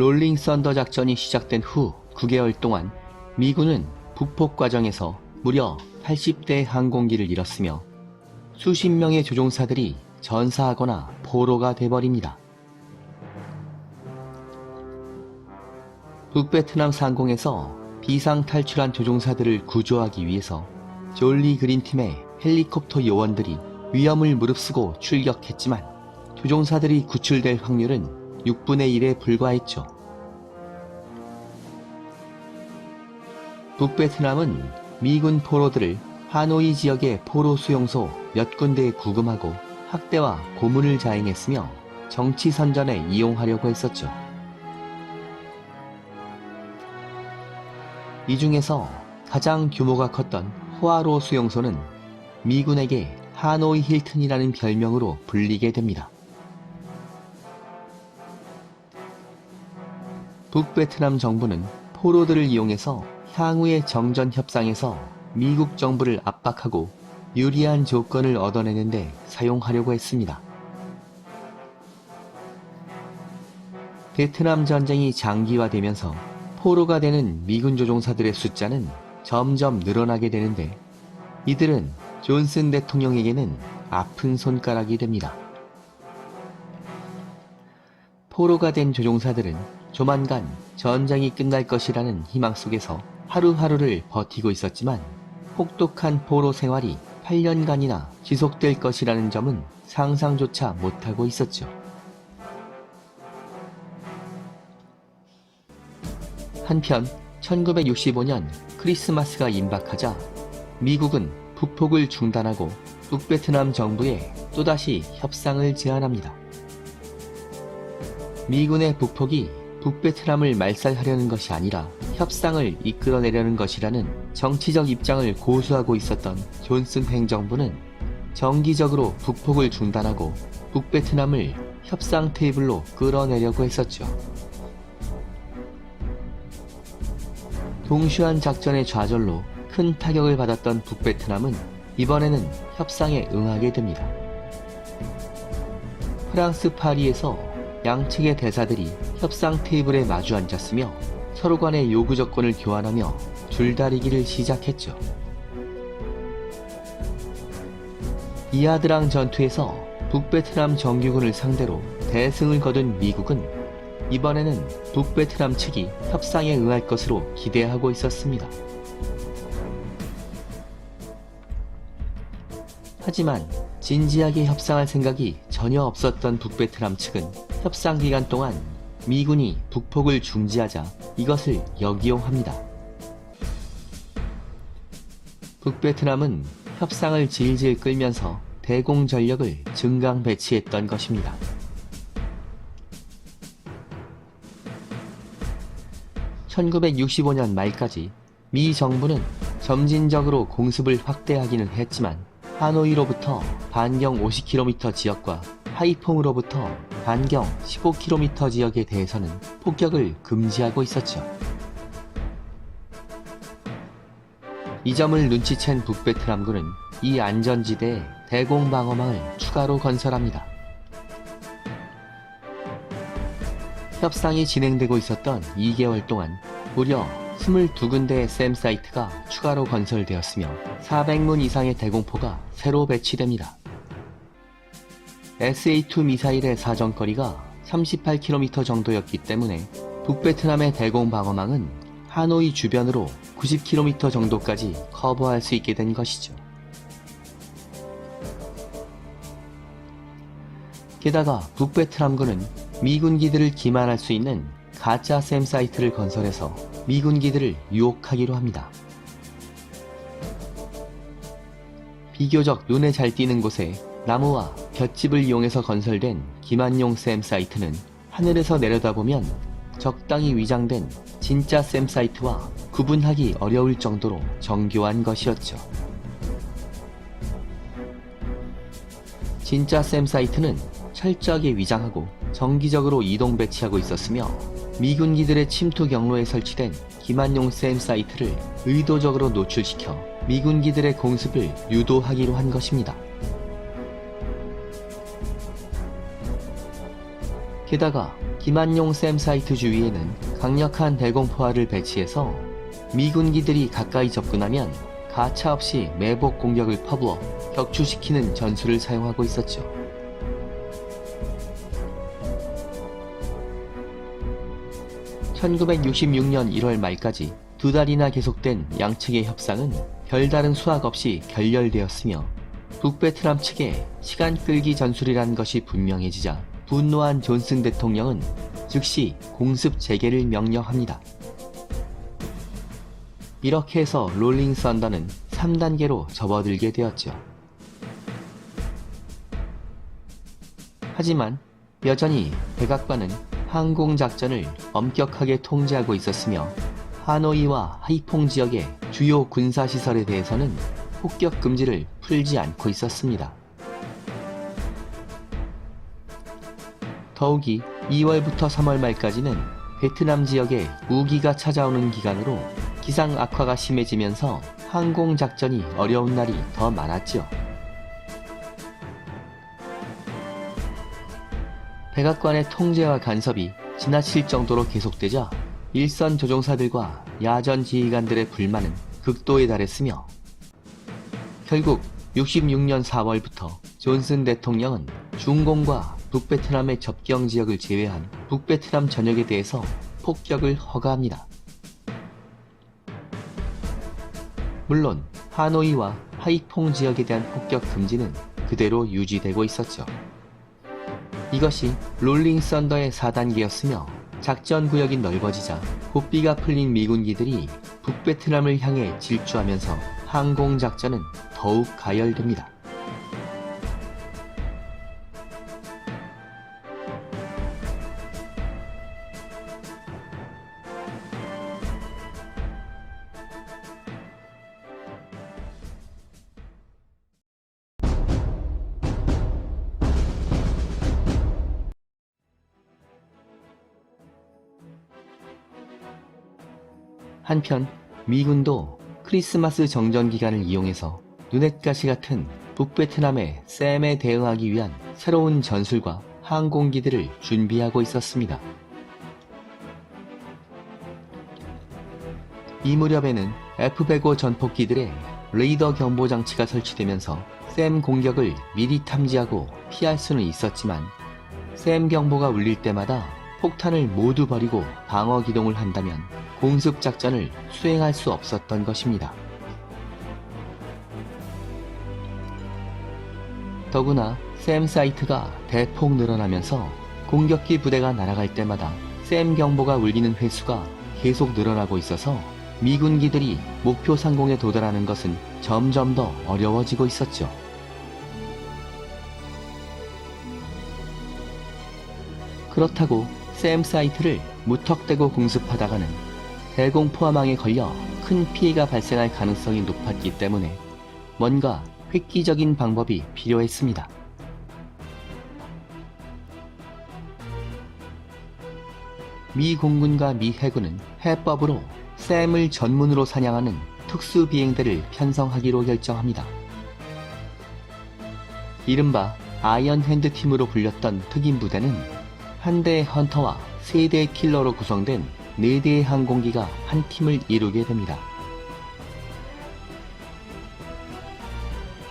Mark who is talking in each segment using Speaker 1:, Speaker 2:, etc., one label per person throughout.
Speaker 1: 롤링 썬더 작전이 시작된 후 9개월 동안 미군은 북폭 과정에서 무려 80대의 항공기를 잃었으며 수십 명의 조종사들이 전사하거나 포로가 돼버립니다. 북베트남 상공에서 비상 탈출한 조종사들을 구조하기 위해서 졸리 그린팀의 헬리콥터 요원들이 위험을 무릅쓰고 출격했지만 조종사들이 구출될 확률은 6분의 1에 불과했죠. 북베트남은 미군 포로들을 하노이 지역의 포로 수용소 몇 군데에 구금하고 학대와 고문을 자행했으며 정치 선전에 이용하려고 했었죠. 이 중에서 가장 규모가 컸던 호아로 수용소는 미군에게 하노이 힐튼이라는 별명으로 불리게 됩니다. 북베트남 정부는 포로들을 이용해서 향후의 정전 협상에서 미국 정부를 압박하고 유리한 조건을 얻어내는데 사용하려고 했습니다. 베트남 전쟁이 장기화되면서 포로가 되는 미군 조종사들의 숫자는 점점 늘어나게 되는데 이들은 존슨 대통령에게는 아픈 손가락이 됩니다. 포로가 된 조종사들은 조만간 전쟁이 끝날 것이라는 희망 속에서 하루하루를 버티고 있었지만 혹독한 포로 생활이 8년간이나 지속될 것이라는 점은 상상조차 못하고 있었죠. 한편 1965년 크리스마스가 임박하자 미국은 북폭을 중단하고 북베트남 정부에 또다시 협상을 제안합니다. 미군의 북폭이 북베트남을 말살하려는 것이 아니라 협상을 이끌어내려는 것이라는 정치적 입장을 고수하고 있었던 존슨 행정부는 정기적으로 북폭을 중단하고 북베트남을 협상 테이블로 끌어내려고 했었죠. 동슈안 작전의 좌절로 큰 타격을 받았던 북베트남은 이번에는 협상에 응하게 됩니다. 프랑스 파리에서 양측의 대사들이 협상 테이블에 마주 앉았으며 서로 간의 요구 조건을 교환하며 줄다리기를 시작했죠. 이아드랑 전투에서 북베트남 정규군을 상대로 대승을 거둔 미국은 이번에는 북베트남 측이 협상에 응할 것으로 기대하고 있었습니다. 하지만 진지하게 협상할 생각이 전혀 없었던 북베트남 측은 협상 기간 동안 미군이 북폭을 중지하자 이것을 역이용합니다. 북베트남은 협상을 질질 끌면서 대공 전력을 증강 배치했던 것입니다. (1965년) 말까지 미 정부는 점진적으로 공습을 확대하기는 했지만 하노이로부터 반경 50km 지역과 하이퐁으로부터 반경 15km 지역에 대해서는 폭격을 금지하고 있었죠. 이 점을 눈치챈 북베트남군은 이 안전지대에 대공방어망을 추가로 건설합니다. 협상이 진행되고 있었던 2개월 동안 무려 22군데의 샘사이트가 추가로 건설되었으며 400문 이상의 대공포가 새로 배치됩니다. SA-2 미사일의 사정거리가 38km 정도였기 때문에 북베트남의 대공방어망은 하노이 주변으로 90km 정도까지 커버할 수 있게 된 것이죠. 게다가 북베트남군은 미군기들을 기만할 수 있는 가짜 샘사이트를 건설해서 미군기들을 유혹하기로 합니다. 비교적 눈에 잘 띄는 곳에 나무와 볏짚을 이용해서 건설된 기만용 샘사이트는 하늘에서 내려다보면 적당히 위장된 진짜 샘사이트와 구분하기 어려울 정도로 정교한 것이었죠. 진짜 샘사이트는 철저하게 위장하고 정기적으로 이동 배치하고 있었으며 미군기들의 침투 경로에 설치된 기만용 샘사이트를 의도적으로 노출시켜 미군기들의 공습을 유도하기로 한 것입니다. 게다가 기만용 샘사이트 주위에는 강력한 대공포화를 배치해서 미군기들이 가까이 접근하면 가차없이 매복 공격을 퍼부어 격추시키는 전술을 사용하고 있었죠. (1966년 1월) 말까지 2달이나 계속된 양측의 협상은 별다른 수확 없이 결렬되었으며 북베트남 측의 시간 끌기 전술이란 것이 분명해지자 분노한 존슨 대통령은 즉시 공습 재개를 명령합니다. 이렇게 해서 롤링 썬더는 3단계로 접어들게 되었죠. 하지만 여전히 백악관은 항공작전을 엄격하게 통제하고 있었으며 하노이와 하이퐁 지역의 주요 군사시설에 대해서는 폭격 금지를 풀지 않고 있었습니다. 더욱이 2월부터 3월 말까지는 베트남 지역에 우기가 찾아오는 기간으로 기상 악화가 심해지면서 항공작전이 어려운 날이 더 많았지요. 백악관의 통제와 간섭이 지나칠 정도로 계속되자 일선 조종사들과 야전 지휘관들의 불만은 극도에 달했으며 결국 66년 4월부터 존슨 대통령은 중공과 북베트남의 접경 지역을 제외한 북베트남 전역에 대해서 폭격을 허가합니다. 물론 하노이와 하이퐁 지역에 대한 폭격 금지는 그대로 유지되고 있었죠. 이것이 롤링 썬더의 4단계였으며 작전 구역이 넓어지자 고삐가 풀린 미군기들이 북베트남을 향해 질주하면서 항공작전은 더욱 가열됩니다. 한편 미군도 크리스마스 정전 기간을 이용해서 누넷가시 같은 북베트남의 셈에 대응하기 위한 새로운 전술과 항공기들을 준비하고 있었습니다. 이 무렵에는 F-105 전폭기들의 레이더 경보 장치가 설치되면서 셈 공격을 미리 탐지하고 피할 수는 있었지만 셈 경보가 울릴 때마다 폭탄을 모두 버리고 방어 기동을 한다면 공습 작전을 수행할 수 없었던 것입니다. 더구나 셈 사이트가 대폭 늘어나면서 공격기 부대가 날아갈 때마다 셈 경보가 울리는 횟수가 계속 늘어나고 있어서 미군기들이 목표 상공에 도달하는 것은 점점 더 어려워지고 있었죠. 그렇다고 셈 사이트를 무턱대고 공습하다가는 대공포화망에 걸려 큰 피해가 발생할 가능성이 높았기 때문에 뭔가 획기적인 방법이 필요했습니다. 미 공군과 미 해군은 해법으로 셈을 전문으로 사냥하는 특수 비행대를 편성하기로 결정합니다. 이른바 아이언 핸드 팀으로 불렸던 특임 부대는 한 대의 헌터와 3대의 킬러로 구성된 4대의 항공기가 한 팀을 이루게 됩니다.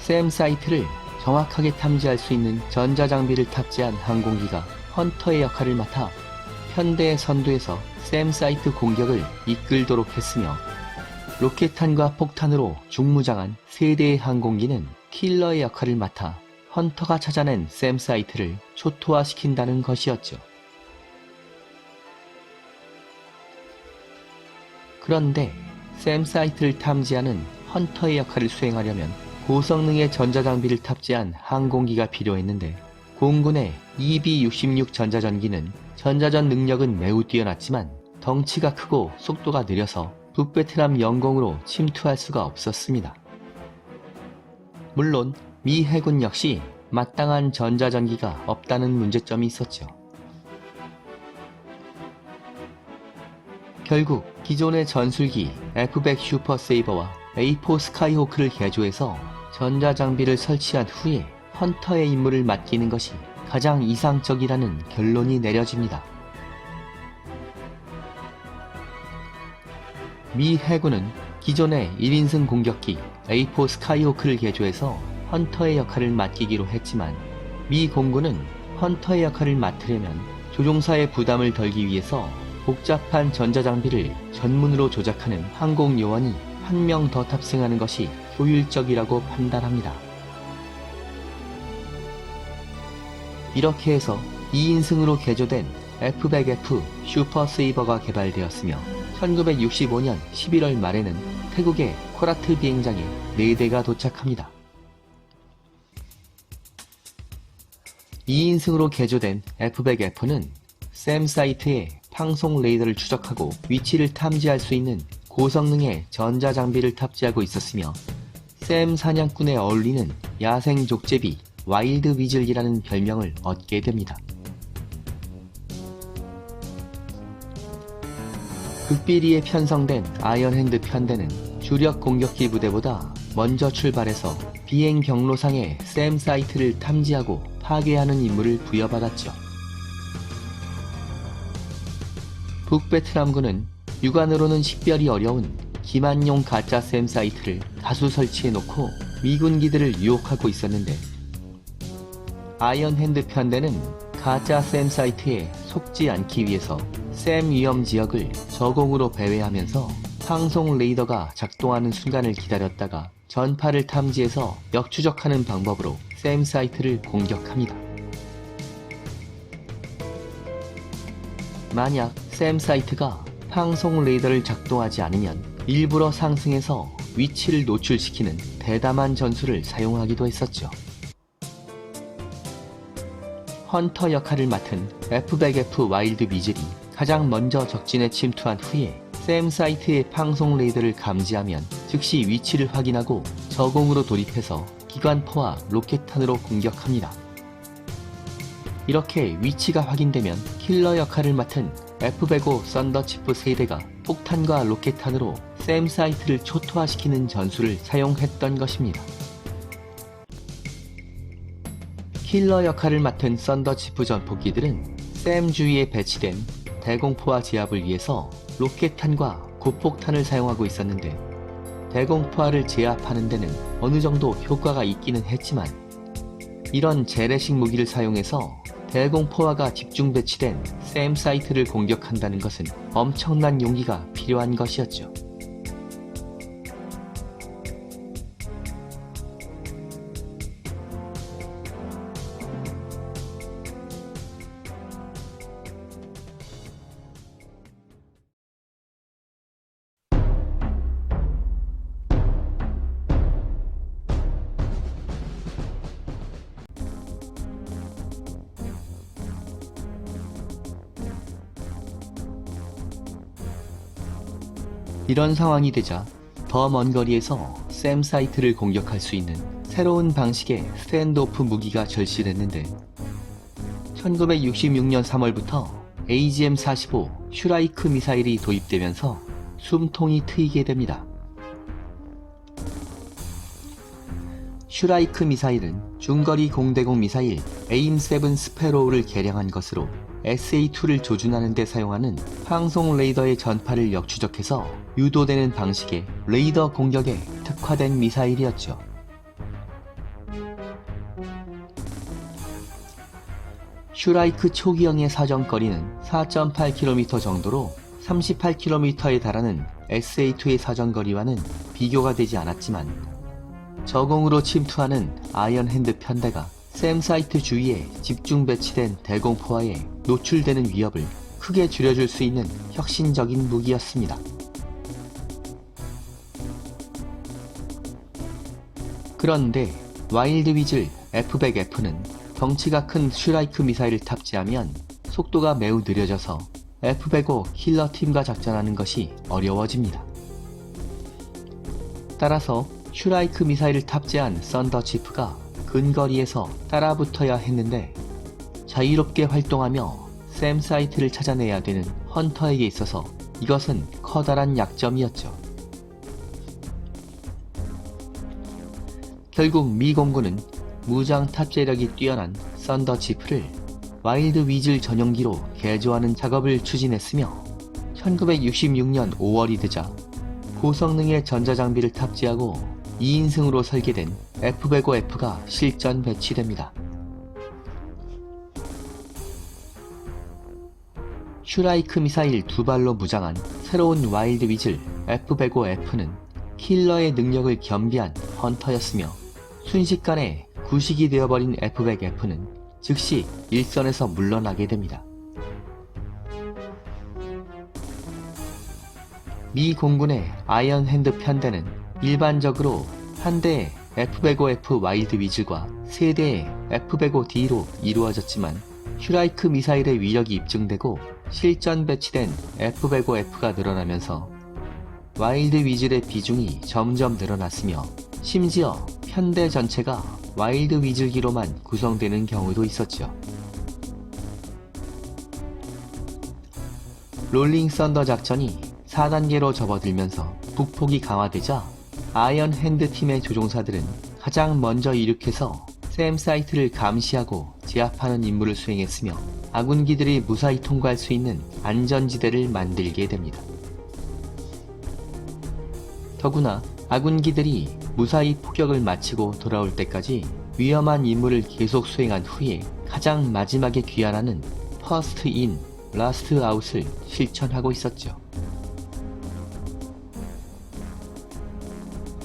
Speaker 1: 셈 사이트를 정확하게 탐지할 수 있는 전자장비를 탑재한 항공기가 헌터의 역할을 맡아 편대의 선두에서 셈 사이트 공격을 이끌도록 했으며 로켓탄과 폭탄으로 중무장한 3대의 항공기는 킬러의 역할을 맡아 헌터가 찾아낸 셈 사이트를 초토화시킨다는 것이었죠. 그런데 셈 사이트를 탐지하는 헌터의 역할을 수행하려면 고성능의 전자장비를 탑재한 항공기가 필요했는데 공군의 EB-66 전자전기는 전자전 능력은 매우 뛰어났지만 덩치가 크고 속도가 느려서 북베트남 영공으로 침투할 수가 없었습니다. 물론 미 해군 역시 마땅한 전자전기가 없다는 문제점이 있었죠. 결국 기존의 전술기 F-100 슈퍼 세이버와 A4 스카이호크를 개조해서 전자장비를 설치한 후에 헌터의 임무를 맡기는 것이 가장 이상적이라는 결론이 내려집니다. 미 해군은 기존의 1인승 공격기 A4 스카이호크를 개조해서 헌터의 역할을 맡기기로 했지만 미 공군은 헌터의 역할을 맡으려면 조종사의 부담을 덜기 위해서 복잡한 전자장비를 전문으로 조작하는 항공요원이 한 명 더 탑승하는 것이 효율적이라고 판단합니다. 이렇게 해서 2인승으로 개조된 F-100F 슈퍼 세이버가 개발되었으며 1965년 11월 말에는 태국의 코라트 비행장에 4대가 도착합니다. 2인승으로 개조된 F-100F는 샘 사이트에 방송 레이더를 추적하고 위치를 탐지할 수 있는 고성능의 전자장비를 탑재하고 있었으며 샘 사냥꾼에 어울리는 야생 족제비 와일드 위즐이라는 별명을 얻게 됩니다. 극비리에 편성된 아이언핸드 편대는 주력 공격기 부대보다 먼저 출발해서 비행 경로상의 샘 사이트를 탐지하고 파괴하는 임무를 부여받았죠. 북베트남군은 육안으로는 식별이 어려운 기만용 가짜 샘 사이트를 다수 설치해놓고 미군기들을 유혹하고 있었는데 아이언핸드 편대는 가짜 샘 사이트에 속지 않기 위해서 샘 위험 지역을 저공으로 배회하면서 방송 레이더가 작동하는 순간을 기다렸다가 전파를 탐지해서 역추적하는 방법으로 샘 사이트를 공격합니다. 만약 샘 사이트가 방송 레이더를 작동하지 않으면 일부러 상승해서 위치를 노출시키는 대담한 전술을 사용하기도 했었죠. 헌터 역할을 맡은 F-100F 와일드 위즐이 가장 먼저 적진에 침투한 후에 샘 사이트의 방송 레이더를 감지하면 즉시 위치를 확인하고 저공으로 돌입해서 기관포와 로켓탄으로 공격합니다. 이렇게 위치가 확인되면 킬러 역할을 맡은 F-105 썬더치프 세대가 폭탄과 로켓탄으로 샘 사이트를 초토화시키는 전술을 사용했던 것입니다. 킬러 역할을 맡은 썬더치프 전폭기들은 샘 주위에 배치된 대공포화 제압을 위해서 로켓탄과 구폭탄을 사용하고 있었는데 대공포화를 제압하는 데는 어느 정도 효과가 있기는 했지만 이런 재래식 무기를 사용해서 대공포화가 집중 배치된 샘 사이트를 공격한다는 것은 엄청난 용기가 필요한 것이었죠. 이런 상황이 되자 더 먼 거리에서 샘 사이트를 공격할 수 있는 새로운 방식의 스탠드오프 무기가 절실했는데 1966년 3월부터 AGM-45 슈라이크 미사일이 도입되면서 숨통이 트이게 됩니다. 슈라이크 미사일은 중거리 공대공 미사일 에임7 스패로우를 개량한 것으로 SA-2를 조준하는 데 사용하는 방송 레이더의 전파를 역추적해서 유도되는 방식의 레이더 공격에 특화된 미사일이었죠. 슈라이크 초기형의 사정거리는 4.8km 정도로 38km에 달하는 SA-2의 사정거리와는 비교가 되지 않았지만 저공으로 침투하는 아이언핸드 편대가 샘 사이트 주위에 집중 배치된 대공포화에 노출되는 위협을 크게 줄여줄 수 있는 혁신적인 무기였습니다. 그런데 와일드 위즐 F-100F는 덩치가 큰 슈라이크 미사일을 탑재하면 속도가 매우 느려져서 F-105 킬러팀과 작전하는 것이 어려워집니다. 따라서 슈라이크 미사일을 탑재한 썬더치프가 근거리에서 따라붙어야 했는데 자유롭게 활동하며 샘 사이트를 찾아내야 되는 헌터에게 있어서 이것은 커다란 약점이었죠. 결국 미 공군은 무장 탑재력이 뛰어난 썬더치프를 와일드 위즐 전용기로 개조하는 작업을 추진했으며 1966년 5월이 되자 고성능의 전자장비를 탑재하고 2인승으로 설계된 F-105F가 실전 배치됩니다. 슈라이크 미사일 2발로 무장한 새로운 와일드 위즐 F-105F는 킬러의 능력을 겸비한 헌터였으며 순식간에 구식이 되어버린 F-100F는 즉시 일선에서 물러나게 됩니다. 미 공군의 아이언핸드 편대는 일반적으로 한 대의 F-105F 와일드 위즐과 세 대의 F-105D로 이루어졌지만 슈라이크 미사일의 위력이 입증되고 실전 배치된 F-105F가 늘어나면서 와일드 위즐의 비중이 점점 늘어났으며 심지어 편대 전체가 와일드 위즐기로만 구성되는 경우도 있었죠. 롤링 썬더 작전이 4단계로 접어들면서 북폭이 강화되자 아이언 핸드 팀의 조종사들은 가장 먼저 이륙해서 샘 사이트를 감시하고 제압하는 임무를 수행했으며 아군기들이 무사히 통과할 수 있는 안전지대를 만들게 됩니다. 더구나 아군기들이 무사히 폭격을 마치고 돌아올 때까지 위험한 임무를 계속 수행한 후에 가장 마지막에 귀환하는 퍼스트 인, 라스트 아웃을 실천하고 있었죠.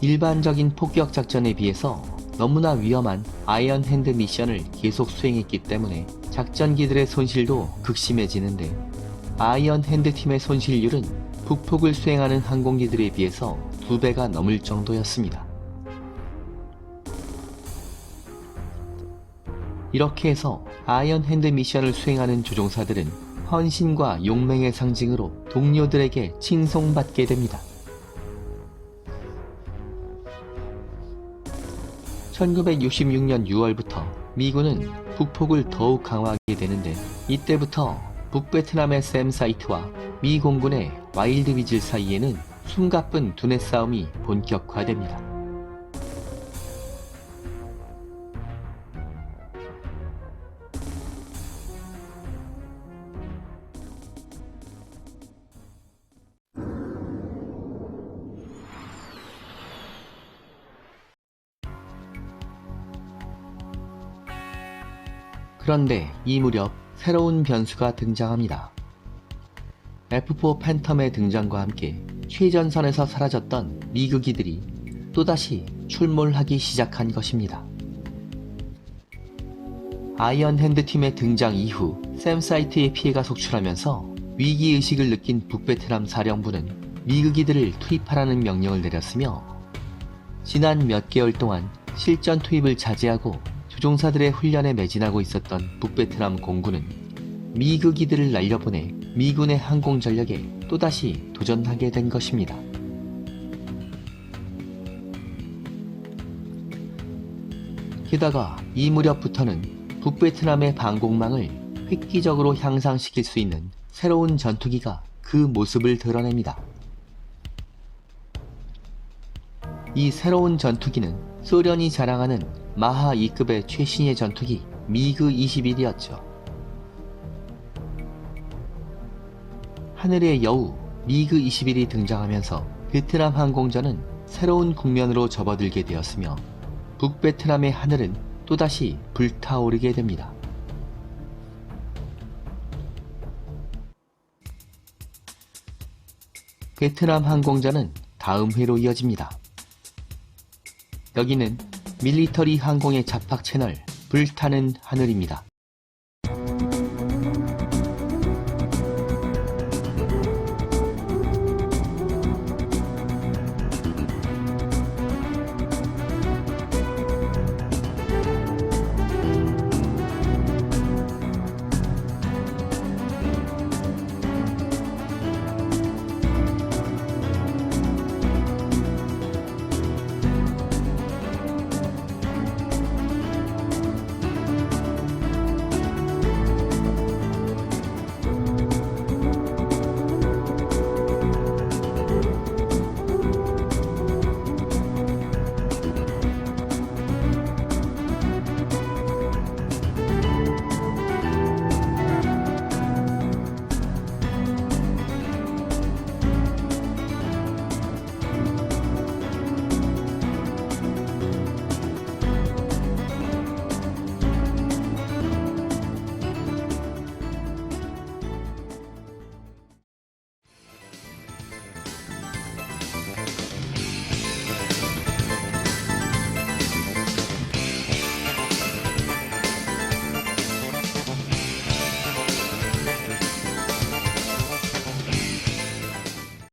Speaker 1: 일반적인 폭격 작전에 비해서 너무나 위험한 아이언 핸드 미션을 계속 수행했기 때문에 작전기들의 손실도 극심해지는데 아이언 핸드 팀의 손실률은 북폭을 수행하는 항공기들에 비해서 2배가 넘을 정도였습니다. 이렇게 해서 아이언 핸드 미션을 수행하는 조종사들은 헌신과 용맹의 상징으로 동료들에게 칭송받게 됩니다. 1966년 6월부터 미군은 북폭을 더욱 강화하게 되는데 이때부터 북베트남의 샘 사이트와 미 공군의 와일드 위즐 사이에는 숨가쁜 두뇌 싸움이 본격화됩니다. 그런데 이 무렵 새로운 변수가 등장합니다. F4 팬텀의 등장과 함께 최전선에서 사라졌던 미국이들이 또다시 출몰하기 시작한 것입니다. 아이언 핸드 팀의 등장 이후 샘 사이트의 피해가 속출하면서 위기의식을 느낀 북베트남 사령부는 미국이들을 투입하라는 명령을 내렸으며 지난 몇 개월 동안 실전 투입을 자제하고 조종사들의 훈련에 매진하고 있었던 북베트남 공군은 미국이들을 날려보내 미군의 항공 전력에 또다시 도전하게 된 것입니다. 게다가 이 무렵부터는 북베트남의 방공망을 획기적으로 향상시킬 수 있는 새로운 전투기가 그 모습을 드러냅니다. 이 새로운 전투기는 소련이 자랑하는 마하 2급의 최신의 전투기 미그 21이었죠. 하늘의 여우 미그 21이 등장하면서 베트남 항공전은 새로운 국면으로 접어들게 되었으며 북베트남의 하늘은 또다시 불타오르게 됩니다. 베트남 항공전은 다음 회로 이어집니다. 여기는 밀리터리 항공의 잡학 채널 불타는 하늘입니다.